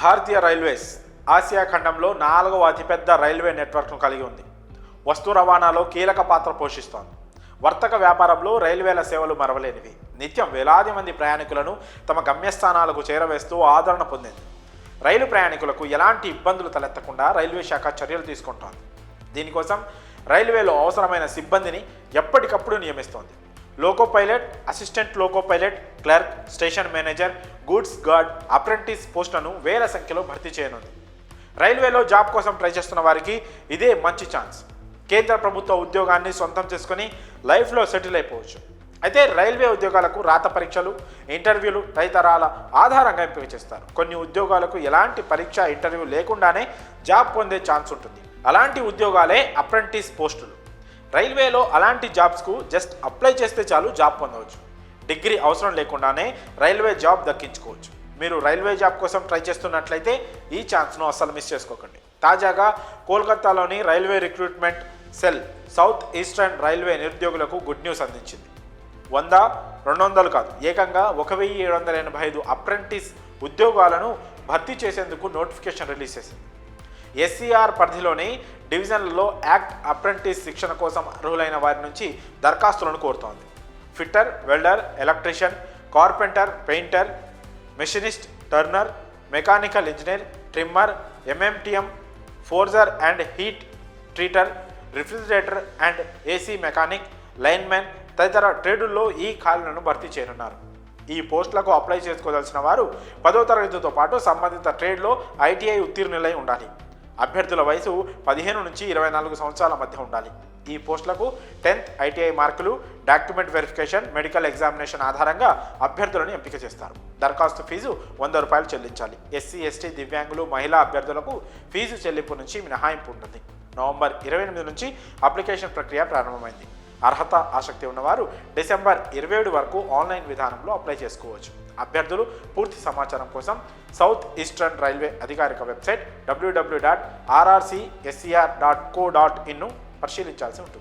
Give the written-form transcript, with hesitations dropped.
భారతీయ railways Asia ఖండంలో 4వ అతిపెద్ద రైల్వే నెట్వర్క్ను కలిగి ఉంది. వస్తు రవాణాలో కీలక పాత్ర పోషిస్తోంది. వర్తక వ్యాపారంలో రైల్వేల సేవలు మరవలేనివి. నిత్యం వేలాది మంది ప్రయాణికులను తమ గమ్యస్థానాలకు చేరవేస్తూ ఆదరణ పొందింది. రైలు ప్రయాణికులకు ఎలాంటి ఇబ్బందులు తలెత్తకుండా రైల్వే శాఖ చర్యలు తీసుకుంటోంది. దీనికోసం రైల్వేలో అవసరమైన సిబ్బందిని ఎప్పటికప్పుడు నియమిస్తోంది. Loco pilot, assistant loco pilot, clerk, station manager, goods guard, apprentice పోస్టులను వేల సంఖ్యలో భర్తీ చేయనుంది. రైల్వేలో జాబ్ కోసం ట్రై చేస్తున్న వారికి ఇదే మంచి ఛాన్స్. కేంద్ర ప్రభుత్వ ఉద్యోగాన్ని సొంతం చేసుకుని లైఫ్లో సెటిల్ అయిపోవచ్చు. అయితే రైల్వే ఉద్యోగాలకు రాత పరీక్షలు, ఇంటర్వ్యూలు తదితరాల ఆధారంగా ఎంపిక చేస్తారు. కొన్ని ఉద్యోగాలకు ఎలాంటి పరీక్ష, ఇంటర్వ్యూ లేకుండానే జాబ్ పొందే ఛాన్స్ ఉంటుంది. అలాంటి ఉద్యోగాలే అప్రెంటిస్ పోస్టులు. రైల్వేలో అలాంటి జాబ్స్కు జస్ట్ అప్లై చేస్తే చాలు జాబ్ పొందవచ్చు. డిగ్రీ అవసరం లేకుండానే రైల్వే జాబ్ దక్కించుకోవచ్చు. మీరు రైల్వే జాబ్ కోసం ట్రై చేస్తున్నట్లయితే ఈ ఛాన్స్ను అస్సలు మిస్ చేసుకోకండి. తాజాగా కోల్కతాలోని railway recruitment cell south eastern railway నిరుద్యోగులకు గుడ్ న్యూస్ అందించింది. 100, 200 కాదు, ఏకంగా 1785 అప్రెంటిస్ ఉద్యోగాలను భర్తీ చేసేందుకు నోటిఫికేషన్ రిలీజ్ చేసింది. ఎస్సీఆర్ పరిధిలోని డివిజన్లలో యాక్ట్ అప్రెంటిస్ శిక్షణ కోసం అర్హులైన వారి నుంచి దరఖాస్తులను కోరుతోంది. Fitter, welder, electrician, carpenter, painter, machinist, Turner, mechanical engineer, trimmer, MMTM, forger and heat treater, refrigerator and AC mechanic, linemen తదితర ట్రేడుల్లో ఈ ఖాళీలను భర్తీ చేయనున్నారు. ఈ పోస్టులకు అప్లై చేసుకోదలసిన వారు 10వ తరగతితో పాటు సంబంధిత ట్రేడ్లో ఐటీఐ ఉత్తీర్ణులై ఉండాలి. అభ్యర్థుల వయసు 15 నుంచి 24 సంవత్సరాల మధ్య ఉండాలి. ఈ పోస్టులకు 10th ఐటీఐ మార్కులు, డాక్యుమెంట్ వెరిఫికేషన్, మెడికల్ ఎగ్జామినేషన్ ఆధారంగా అభ్యర్థులను ఎంపిక చేస్తారు. దరఖాస్తు ఫీజు 100 రూపాయలు చెల్లించాలి. ఎస్సీ, ఎస్టీ, దివ్యాంగులు, మహిళా అభ్యర్థులకు ఫీజు చెల్లింపు నుంచి మినహాయింపు ఉంటుంది. నవంబర్ 28 నుంచి అప్లికేషన్ ప్రక్రియ ప్రారంభమైంది. అర్హత, ఆసక్తి ఉన్నవారు డిసెంబర్ 27 వరకు ఆన్లైన్ విధానంలో అప్లై చేసుకోవచ్చు. అభ్యర్థులు పూర్తి సమాచారం కోసం సౌత్ ఈస్టర్న్ రైల్వే అధికారిక వెబ్సైట్ www.rrcscr.co.in ను పరిశీలించాల్సి ఉంటుంది.